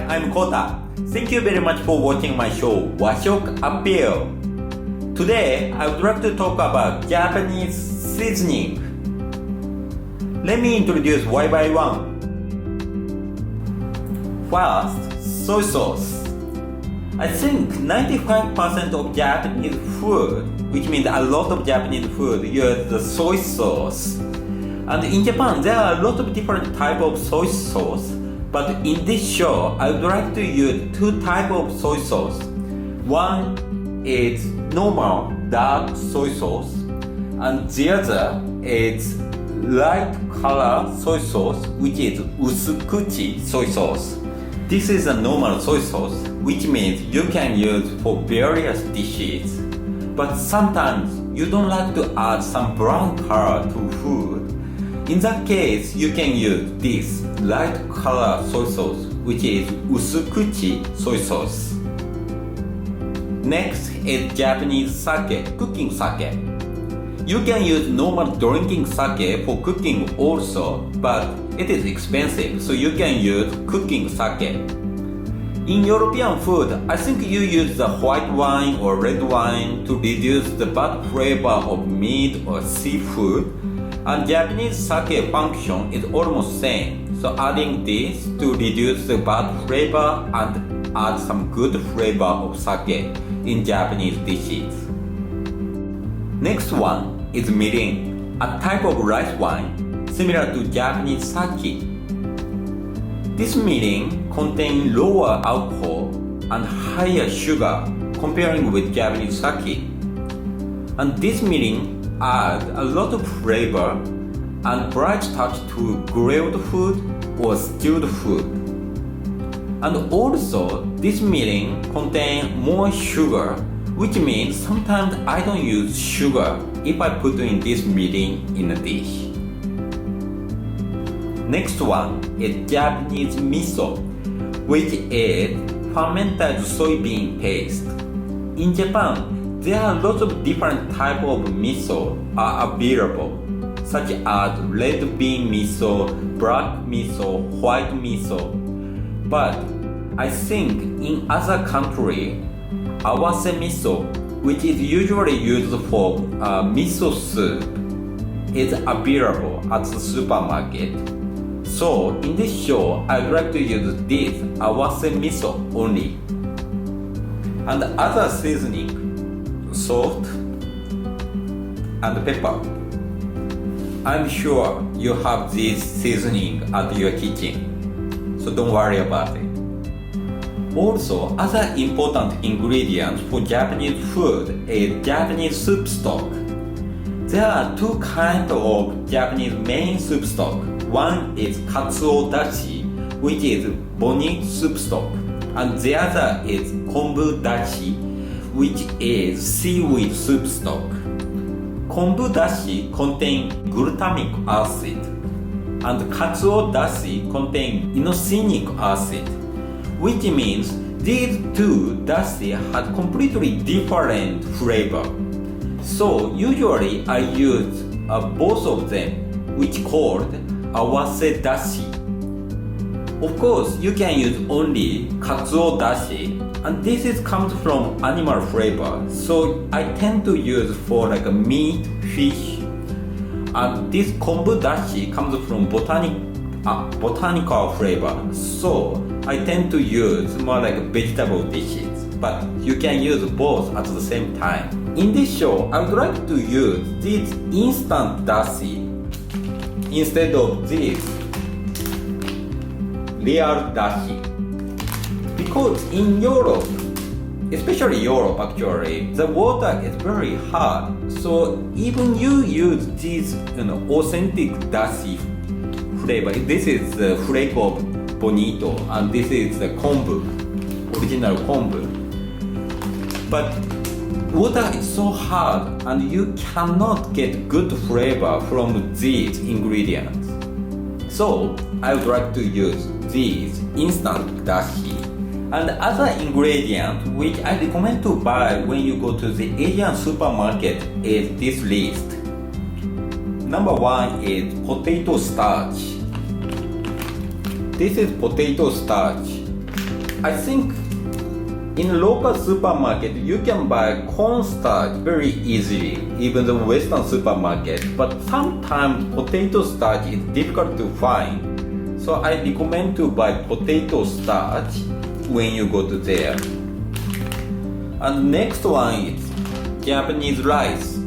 I'm Kota. Thank you very much for watching my show, Washoku Appeal. Today, I would like to talk about Japanese seasoning. Let me introduce one by one. First, soy sauce. I think 95% of Japanese food, which means a lot of Japanese food, use the soy sauce. And in Japan, there are a lot of different types of soy sauce. But in this show, I would like to use two types of soy sauce. One is normal dark soy sauce, and the other is light color soy sauce, which is usukuchi soy sauce. This is a normal soy sauce, which means you can use for various dishes. But sometimes you don't like to add some brown color to food. In that case, you can use this light color soy sauce, which is usukuchi soy sauce. Next is Japanese sake, cooking sake. You can use normal drinking sake for cooking also, but it is expensive, so you can use cooking sake. In European food, I think you use the white wine or red wine to reduce the bad flavor of meat or seafood. And Japanese sake function is almost same, so adding this to reduce the bad flavor and add some good flavor of sake in Japanese dishes. Next one is mirin, a type of rice wine similar to Japanese sake. This mirin contains lower alcohol and higher sugar comparing with Japanese sake. And this mirin add a lot of flavor and bright touch to grilled food or stewed food. And also, this mirin contains more sugar, which means sometimes I don't use sugar if I put in this mirin in a dish. Next one is Japanese miso, which is fermented soybean paste. In Japan, there are lots of different types of miso are available, such as red bean miso, black miso, white miso. But I think in other countries, awase miso, which is usually used for miso soup, is available at the supermarket. So in this show, I would like to use this awase miso only. And other seasoning, salt and pepper. I'm sure you have this seasoning at your kitchen, so don't worry about it. Also, other important ingredients for Japanese food is Japanese soup stock. There are two kinds of Japanese main soup stock. One is katsuo dashi, which is boni soup stock, and the other is kombu dashi, which is seaweed soup stock. Kombu dashi contains glutamic acid, and katsuo dashi contains inosinic acid, which means these two dashi have completely different flavor. So usually I use both of them, which called awase dashi. Of course, you can use only katsuo dashi, and this comes from animal flavor, so I tend to use for like a meat, fish. And this kombu dashi comes from botanical flavor, so I tend to use more like vegetable dishes. But you can use both at the same time. In this show, I would like to use this instant dashi instead of this real dashi. Because in Europe, especially Europe actually, the water is very hard. So even you use this authentic dashi flavor. This is the flake of bonito, and this is the kombu, original kombu. But water is so hard, and you cannot get good flavor from these ingredients. So I would like to use this instant dashi. And other ingredient which I recommend to buy when you go to the Asian supermarket is this list. Number one is potato starch. This is potato starch. I think in local supermarket you can buy cornstarch very easily, even the Western supermarket. But sometimes potato starch is difficult to find. So I recommend to buy potato starch when you go to there. And next one is Japanese rice.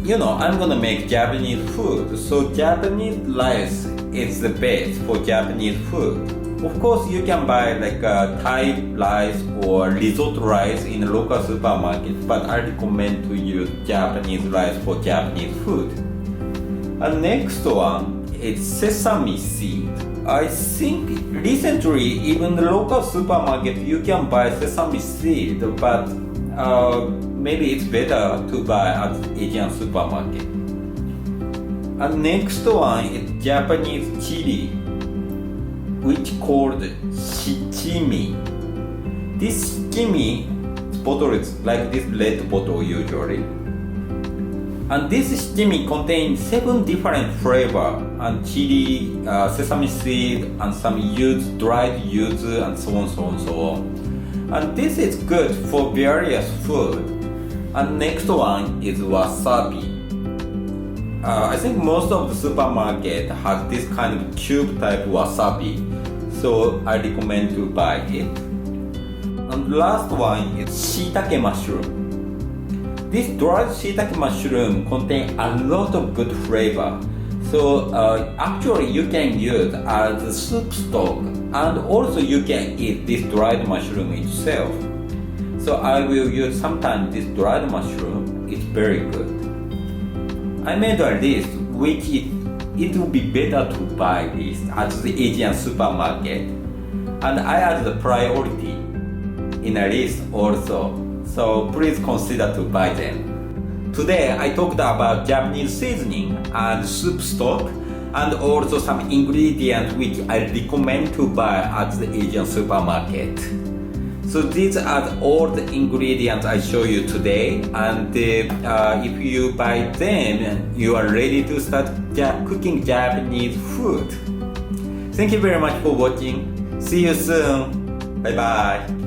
You know, I'm gonna make Japanese food, so Japanese rice is the best for Japanese food. Of course, you can buy like Thai rice or risotto rice in a local supermarket, but I recommend to use Japanese rice for Japanese food. And next one is sesame seed. I think recently, even the local supermarket, you can buy sesame seed, but maybe it's better to buy at Asian supermarket. And next one is Japanese chili, which called shichimi. This shichimi bottle is like this red bottle usually. And this shichimi contains 7 different flavors and chili, sesame seed, and some dried yuzu, and so on. And this is good for various food. And next one is wasabi. I think most of the supermarket has this kind of cube type wasabi, so I recommend to buy it. And last one is shiitake mushroom. This dried shiitake mushroom contains a lot of good flavor. So actually you can use as a soup stock, and also you can eat this dried mushroom itself. So I will use sometimes this dried mushroom. It's very good. I made a list which it will be better to buy this at the Asian supermarket, and I add the priority in a list also. So please consider to buy them. Today I talked about Japanese seasoning and soup stock, and also some ingredients which I recommend to buy at the Asian supermarket. So these are all the ingredients I show you today, and if you buy them, you are ready to start cooking Japanese food. Thank you very much for watching. See you soon. Bye bye.